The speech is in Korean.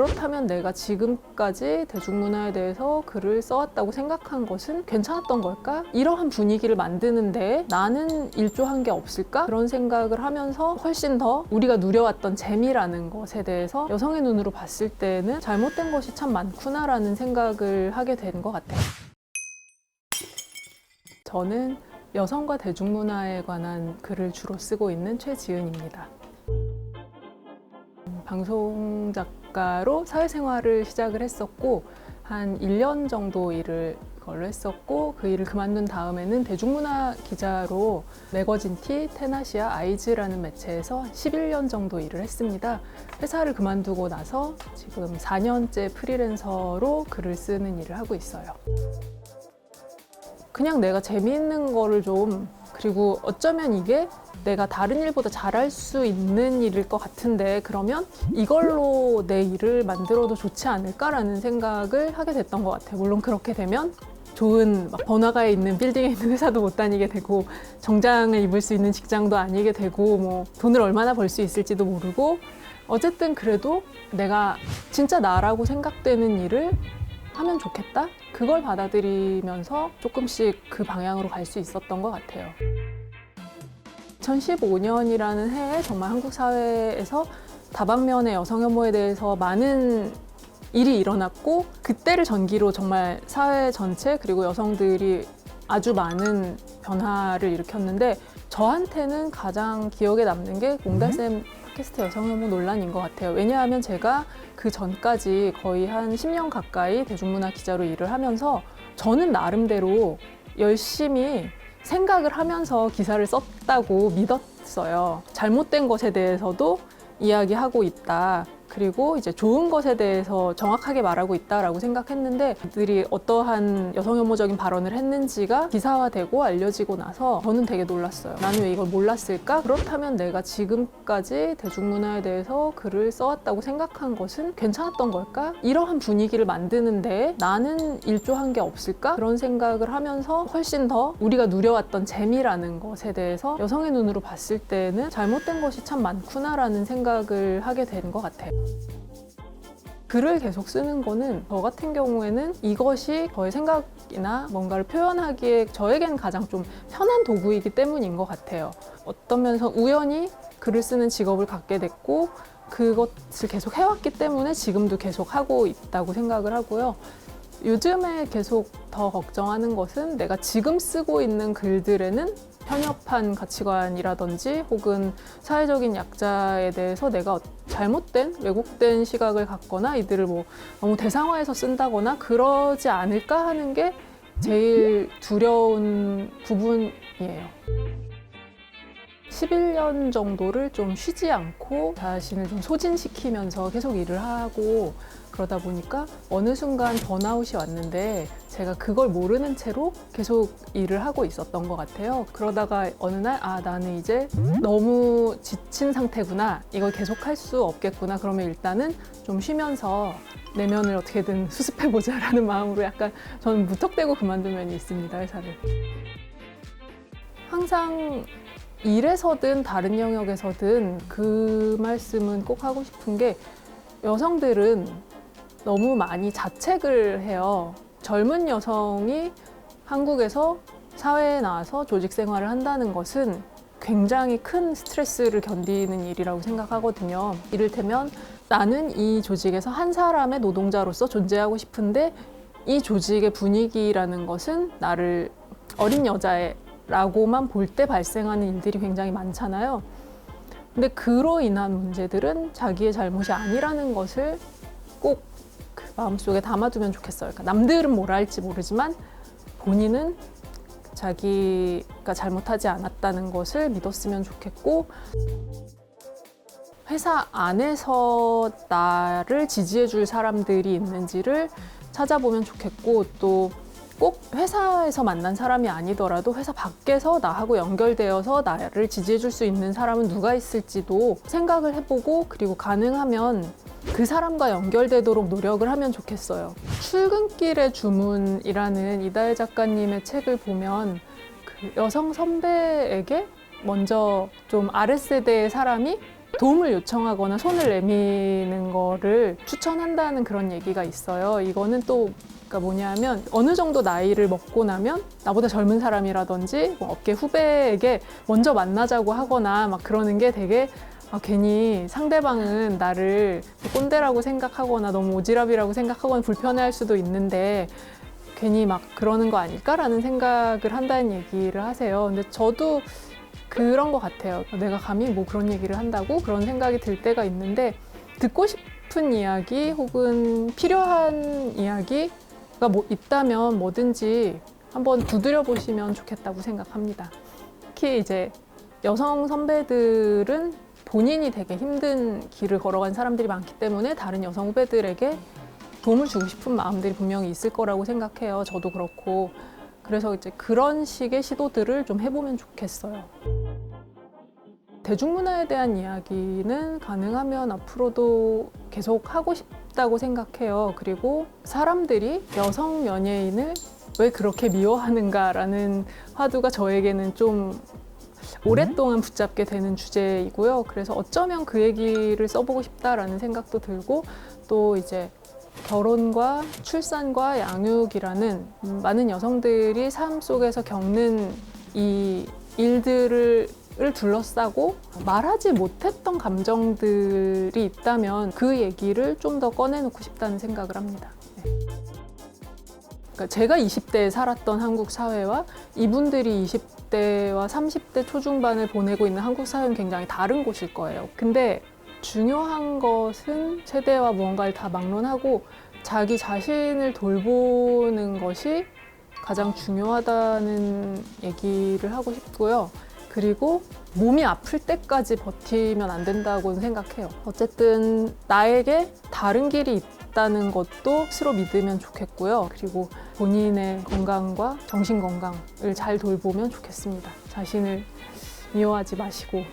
그렇다면 내가 지금까지 대중문화에 대해서 글을 써왔다고 생각한 것은 괜찮았던 걸까? 이러한 분위기를 만드는데 나는 일조한 게 없을까? 그런 생각을 하면서 훨씬 더 우리가 누려왔던 재미라는 것에 대해서 여성의 눈으로 봤을 때는 잘못된 것이 참 많구나라는 생각을 하게 된 것 같아요. 저는 여성과 대중문화에 관한 글을 주로 쓰고 있는 최지은입니다. 방송 작가로 사회생활을 시작을 했었고 한 1년 정도 일을 그걸로 했었고 그 일을 그만둔 다음에는 대중문화 기자로 매거진 티, 테나시아, 아이즈라는 매체에서 11년 정도 일을 했습니다. 회사를 그만두고 나서 지금 4년째 프리랜서로 글을 쓰는 일을 하고 있어요. 그냥 내가 재미있는 거를 좀, 그리고 어쩌면 이게 내가 다른 일보다 잘할 수 있는 일일 것 같은데 그러면 이걸로 내 일을 만들어도 좋지 않을까라는 생각을 하게 됐던 것 같아요. 물론 그렇게 되면 좋은 번화가에 있는 빌딩에 있는 회사도 못 다니게 되고 정장을 입을 수 있는 직장도 아니게 되고 뭐 돈을 얼마나 벌 수 있을지도 모르고 어쨌든 그래도 내가 진짜 나라고 생각되는 일을 하면 좋겠다? 그걸 받아들이면서 조금씩 그 방향으로 갈 수 있었던 것 같아요. 2015년이라는 해에 정말 한국 사회에서 다방면의 여성 혐오에 대해서 많은 일이 일어났고 그때를 전기로 정말 사회 전체 그리고 여성들이 아주 많은 변화를 일으켰는데 저한테는 가장 기억에 남는 게 몽달쌤 팟캐스트 여성 혐오 논란인 것 같아요. 왜냐하면 제가 그 전까지 거의 한 10년 가까이 대중문화 기자로 일을 하면서 저는 나름대로 열심히 생각을 하면서 기사를 썼다고 믿었어요. 잘못된 것에 대해서도 이야기하고 있다. 그리고 이제 좋은 것에 대해서 정확하게 말하고 있다라고 생각했는데 그들이 어떠한 여성 혐오적인 발언을 했는지가 기사화되고 알려지고 나서 저는 되게 놀랐어요. 나는 왜 이걸 몰랐을까? 그렇다면 내가 지금까지 대중문화에 대해서 글을 써왔다고 생각한 것은 괜찮았던 걸까? 이러한 분위기를 만드는데 나는 일조한 게 없을까? 그런 생각을 하면서 훨씬 더 우리가 누려왔던 재미라는 것에 대해서 여성의 눈으로 봤을 때는 잘못된 것이 참 많구나라는 생각을 하게 된 것 같아요. 글을 계속 쓰는 거는 저 같은 경우에는 이것이 저의 생각이나 뭔가를 표현하기에 저에겐 가장 좀 편한 도구이기 때문인 것 같아요. 어떤 면에서 우연히 글을 쓰는 직업을 갖게 됐고 그것을 계속 해왔기 때문에 지금도 계속 하고 있다고 생각을 하고요. 요즘에 계속 더 걱정하는 것은 내가 지금 쓰고 있는 글들에는 편협한 가치관이라든지 혹은 사회적인 약자에 대해서 내가 잘못된 왜곡된 시각을 갖거나 이들을 뭐 너무 대상화해서 쓴다거나 그러지 않을까 하는 게 제일 두려운 부분이에요. 11년 정도를 좀 쉬지 않고 자신을 좀 소진시키면서 계속 일을 하고 그러다 보니까 어느 순간 번아웃이 왔는데 제가 그걸 모르는 채로 계속 일을 하고 있었던 것 같아요. 그러다가 어느 날 나는 이제 너무 지친 상태구나. 이걸 계속 할 수 없겠구나. 그러면 일단은 좀 쉬면서 내면을 어떻게든 수습해보자라는 마음으로 약간 저는 무턱대고 그만둔 면이 있습니다, 회사를. 항상 일에서든 다른 영역에서든 그 말씀은 꼭 하고 싶은 게 여성들은 너무 많이 자책을 해요. 젊은 여성이 한국에서 사회에 나와서 조직 생활을 한다는 것은 굉장히 큰 스트레스를 견디는 일이라고 생각하거든요. 이를테면 나는 이 조직에서 한 사람의 노동자로서 존재하고 싶은데 이 조직의 분위기라는 것은 나를 어린 여자의 라고만 볼 때 발생하는 일들이 굉장히 많잖아요. 근데 그로 인한 문제들은 자기의 잘못이 아니라는 것을 꼭 그 마음속에 담아두면 좋겠어요. 그러니까 남들은 뭐라 할지 모르지만 본인은 자기가 잘못하지 않았다는 것을 믿었으면 좋겠고 회사 안에서 나를 지지해줄 사람들이 있는지를 찾아보면 좋겠고 또 꼭 회사에서 만난 사람이 아니더라도 회사 밖에서 나하고 연결되어서 나를 지지해줄 수 있는 사람은 누가 있을지도 생각을 해보고 그리고 가능하면 그 사람과 연결되도록 노력을 하면 좋겠어요. 출근길의 주문이라는 이다혜 작가님의 책을 보면 그 여성 선배에게 먼저 좀 아랫세대의 사람이 도움을 요청하거나 손을 내미는 거를 추천한다는 그런 얘기가 있어요. 이거는 또 그러니까 뭐냐면 어느 정도 나이를 먹고 나면 나보다 젊은 사람이라든지 뭐 업계 후배에게 먼저 만나자고 하거나 막 그러는 게 되게 괜히 상대방은 나를 꼰대라고 생각하거나 너무 오지랖이라고 생각하거나 불편해할 수도 있는데 괜히 막 그러는 거 아닐까라는 생각을 한다는 얘기를 하세요. 근데 저도 그런 것 같아요. 내가 감히 뭐 그런 얘기를 한다고 그런 생각이 들 때가 있는데 듣고 싶은 이야기 혹은 필요한 이야기가 뭐 있다면 뭐든지 한번 두드려 보시면 좋겠다고 생각합니다. 특히 이제 여성 선배들은 본인이 되게 힘든 길을 걸어간 사람들이 많기 때문에 다른 여성 후배들에게 도움을 주고 싶은 마음들이 분명히 있을 거라고 생각해요. 저도 그렇고. 그래서 이제 그런 식의 시도들을 좀 해보면 좋겠어요. 대중문화에 대한 이야기는 가능하면 앞으로도 계속 하고 싶다고 생각해요. 그리고 사람들이 여성 연예인을 왜 그렇게 미워하는가라는 화두가 저에게는 좀 오랫동안 붙잡게 되는 주제이고요. 그래서 어쩌면 그 얘기를 써보고 싶다라는 생각도 들고 또 이제 결혼과 출산과 양육이라는 많은 여성들이 삶 속에서 겪는 이 일들을 둘러싸고 말하지 못했던 감정들이 있다면 그 얘기를 좀 더 꺼내놓고 싶다는 생각을 합니다. 네. 그러니까 제가 20대에 살았던 한국 사회와 이분들이 20대와 30대 초중반을 보내고 있는 한국 사회는 굉장히 다른 곳일 거예요. 근데 중요한 것은 세대와 무언가를 다 막론하고 자기 자신을 돌보는 것이 가장 중요하다는 얘기를 하고 싶고요. 그리고 몸이 아플 때까지 버티면 안 된다고는 생각해요. 어쨌든 나에게 다른 길이 있다는 것도 스스로 믿으면 좋겠고요. 그리고 본인의 건강과 정신 건강을 잘 돌보면 좋겠습니다. 자신을 미워하지 마시고